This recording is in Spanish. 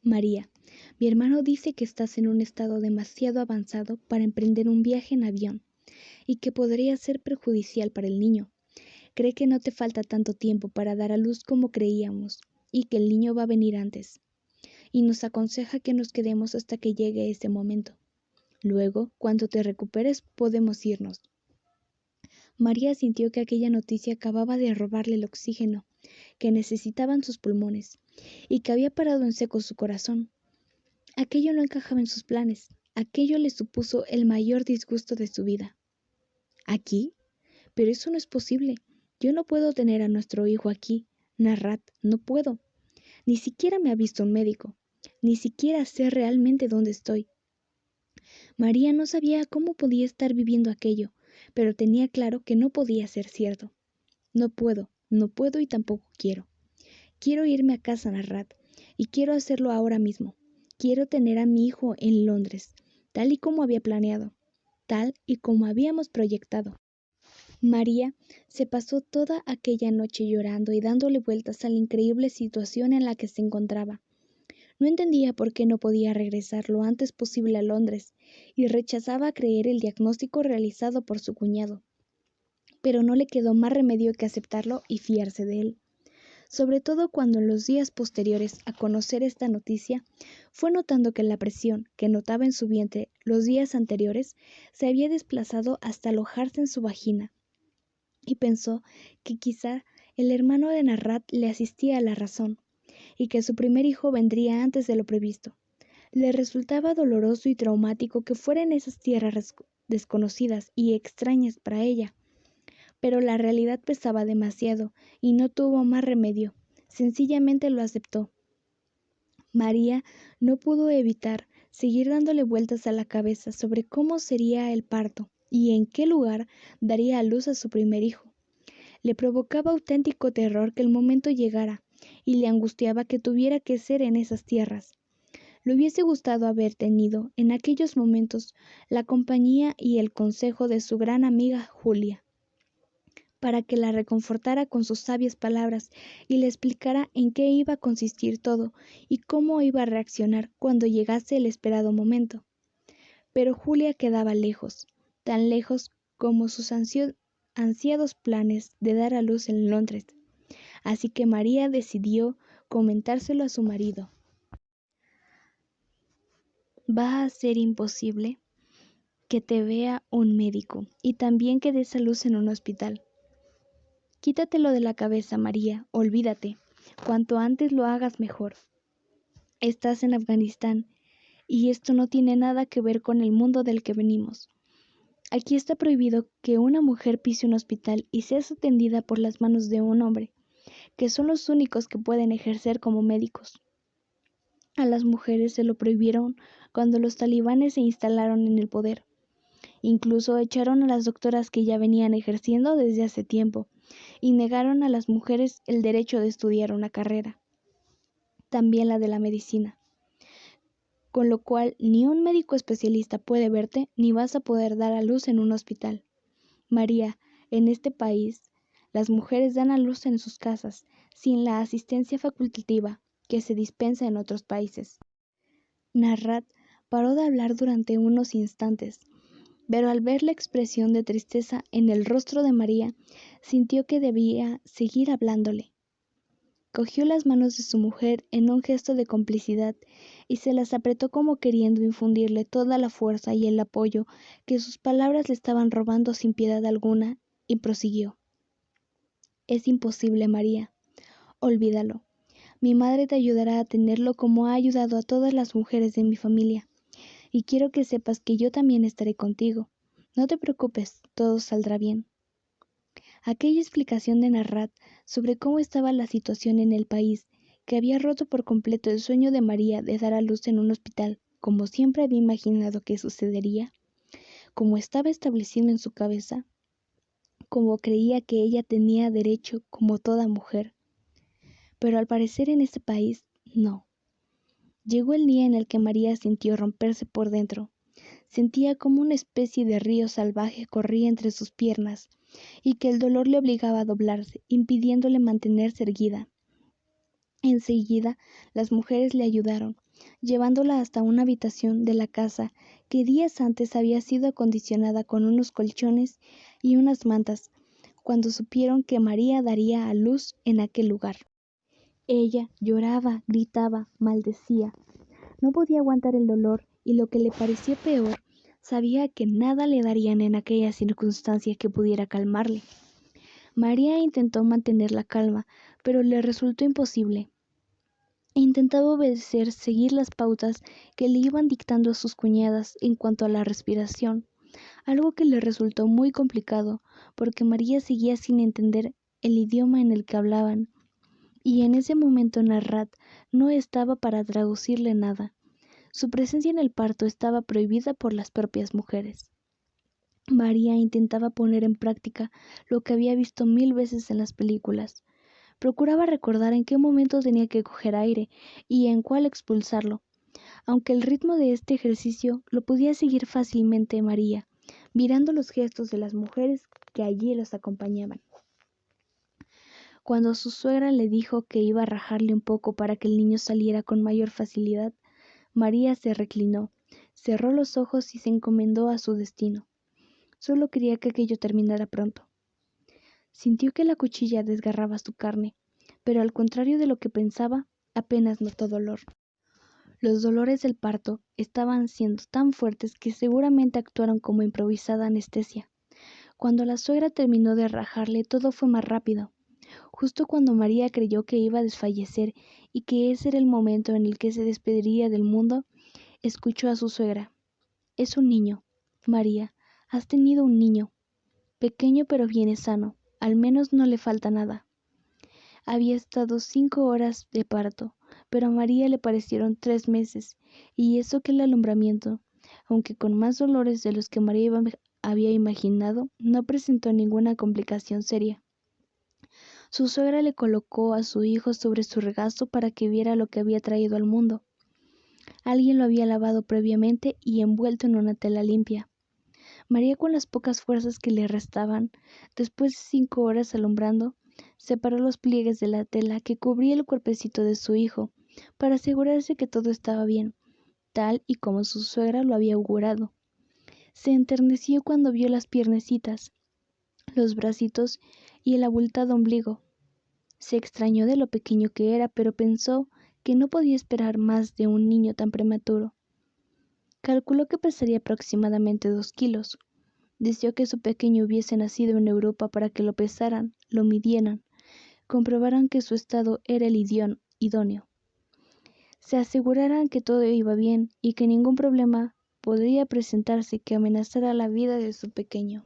María, mi hermano dice que estás en un estado demasiado avanzado para emprender un viaje en avión y que podría ser perjudicial para el niño. Cree que no te falta tanto tiempo para dar a luz como creíamos y que el niño va a venir antes. Y nos aconseja que nos quedemos hasta que llegue ese momento. Luego, cuando te recuperes, podemos irnos. María sintió que aquella noticia acababa de robarle el oxígeno que necesitaban sus pulmones y que había parado en seco su corazón. Aquello no encajaba en sus planes. Aquello le supuso el mayor disgusto de su vida. ¿Aquí? Pero eso no es posible. Yo no puedo tener a nuestro hijo aquí. Narrat, no puedo. Ni siquiera me ha visto un médico. Ni siquiera sé realmente dónde estoy. María no sabía cómo podía estar viviendo aquello, pero tenía claro que no podía ser cierto. No puedo y tampoco quiero. Quiero irme a casa, Narrat, y quiero hacerlo ahora mismo. Quiero tener a mi hijo en Londres, tal y como había planeado, tal y como habíamos proyectado. María se pasó toda aquella noche llorando y dándole vueltas a la increíble situación en la que se encontraba. No entendía por qué no podía regresar lo antes posible a Londres y rechazaba creer el diagnóstico realizado por su cuñado. Pero no le quedó más remedio que aceptarlo y fiarse de él. Sobre todo cuando en los días posteriores a conocer esta noticia, fue notando que la presión que notaba en su vientre los días anteriores se había desplazado hasta alojarse en su vagina, y pensó que quizá el hermano de Narrat le asistía a la razón, y que su primer hijo vendría antes de lo previsto. Le resultaba doloroso y traumático que fuera en esas tierras desconocidas y extrañas para ella, pero la realidad pesaba demasiado y no tuvo más remedio. Sencillamente lo aceptó. María no pudo evitar seguir dándole vueltas a la cabeza sobre cómo sería el parto y en qué lugar daría a luz a su primer hijo. Le provocaba auténtico terror que el momento llegara y le angustiaba que tuviera que ser en esas tierras. Le hubiese gustado haber tenido en aquellos momentos la compañía y el consejo de su gran amiga Julia, para que la reconfortara con sus sabias palabras y le explicara en qué iba a consistir todo y cómo iba a reaccionar cuando llegase el esperado momento. Pero Julia quedaba lejos, tan lejos como sus ansiados planes de dar a luz en Londres. Así que María decidió comentárselo a su marido. Va a ser imposible que te vea un médico y también que des a luz en un hospital. Quítatelo de la cabeza, María, olvídate. Cuanto antes lo hagas mejor. Estás en Afganistán y esto no tiene nada que ver con el mundo del que venimos. Aquí está prohibido que una mujer pise un hospital y sea atendida por las manos de un hombre, que son los únicos que pueden ejercer como médicos. A las mujeres se lo prohibieron cuando los talibanes se instalaron en el poder. Incluso echaron a las doctoras que ya venían ejerciendo desde hace tiempo y negaron a las mujeres el derecho de estudiar una carrera, también la de la medicina. Con lo cual ni un médico especialista puede verte ni vas a poder dar a luz en un hospital. María, en este país, las mujeres dan a luz en sus casas, sin la asistencia facultativa que se dispensa en otros países. Narrat paró de hablar durante unos instantes, pero al ver la expresión de tristeza en el rostro de María, sintió que debía seguir hablándole. Cogió las manos de su mujer en un gesto de complicidad y se las apretó como queriendo infundirle toda la fuerza y el apoyo que sus palabras le estaban robando sin piedad alguna, y prosiguió. Es imposible, María. Olvídalo. Mi madre te ayudará a tenerlo como ha ayudado a todas las mujeres de mi familia. Y quiero que sepas que yo también estaré contigo. No te preocupes, todo saldrá bien. Aquella explicación de Narrat sobre cómo estaba la situación en el país, que había roto por completo el sueño de María de dar a luz en un hospital, como siempre había imaginado que sucedería, como estaba establecido en su cabeza, como creía que ella tenía derecho como toda mujer. Pero al parecer en ese país, no. Llegó el día en el que María sintió romperse por dentro. Sentía como una especie de río salvaje corría entre sus piernas y que el dolor le obligaba a doblarse, impidiéndole mantenerse erguida. Enseguida, las mujeres le ayudaron, llevándola hasta una habitación de la casa que días antes había sido acondicionada con unos colchones y unas mantas, cuando supieron que María daría a luz en aquel lugar. Ella lloraba, gritaba, maldecía. No podía aguantar el dolor y lo que le pareció peor, sabía que nada le darían en aquella circunstancia que pudiera calmarle. María intentó mantener la calma, pero le resultó imposible. Intentaba obedecer, seguir las pautas que le iban dictando sus cuñadas en cuanto a la respiración, algo que le resultó muy complicado, porque María seguía sin entender el idioma en el que hablaban, y en ese momento Narrat no estaba para traducirle nada. Su presencia en el parto estaba prohibida por las propias mujeres. María intentaba poner en práctica lo que había visto 1000 veces en las películas. Procuraba recordar en qué momento tenía que coger aire y en cuál expulsarlo, aunque el ritmo de este ejercicio lo podía seguir fácilmente María, mirando los gestos de las mujeres que allí los acompañaban. Cuando su suegra le dijo que iba a rajarle un poco para que el niño saliera con mayor facilidad, María se reclinó, cerró los ojos y se encomendó a su destino. Solo quería que aquello terminara pronto. Sintió que la cuchilla desgarraba su carne, pero al contrario de lo que pensaba, apenas notó dolor. Los dolores del parto estaban siendo tan fuertes que seguramente actuaron como improvisada anestesia. Cuando la suegra terminó de rajarle, todo fue más rápido. Justo cuando María creyó que iba a desfallecer y que ese era el momento en el que se despediría del mundo, escuchó a su suegra. Es un niño, María, has tenido un niño. Pequeño pero viene sano, al menos no le falta nada. Había estado 5 horas de parto, pero a María le parecieron 3 meses, y eso que el alumbramiento, aunque con más dolores de los que María había imaginado, no presentó ninguna complicación seria. Su suegra le colocó a su hijo sobre su regazo para que viera lo que había traído al mundo. Alguien lo había lavado previamente y envuelto en una tela limpia. María, con las pocas fuerzas que le restaban, después de 5 horas alumbrando, separó los pliegues de la tela que cubría el cuerpecito de su hijo, para asegurarse que todo estaba bien, tal y como su suegra lo había augurado. Se enterneció cuando vio las piernecitas, los bracitos y el abultado ombligo. Se extrañó de lo pequeño que era, pero pensó que no podía esperar más de un niño tan prematuro. Calculó que pesaría aproximadamente 2 kilos. Deseó que su pequeño hubiese nacido en Europa para que lo pesaran, lo midieran, comprobaran que su estado era el idóneo, se aseguraran que todo iba bien y que ningún problema podría presentarse que amenazara la vida de su pequeño.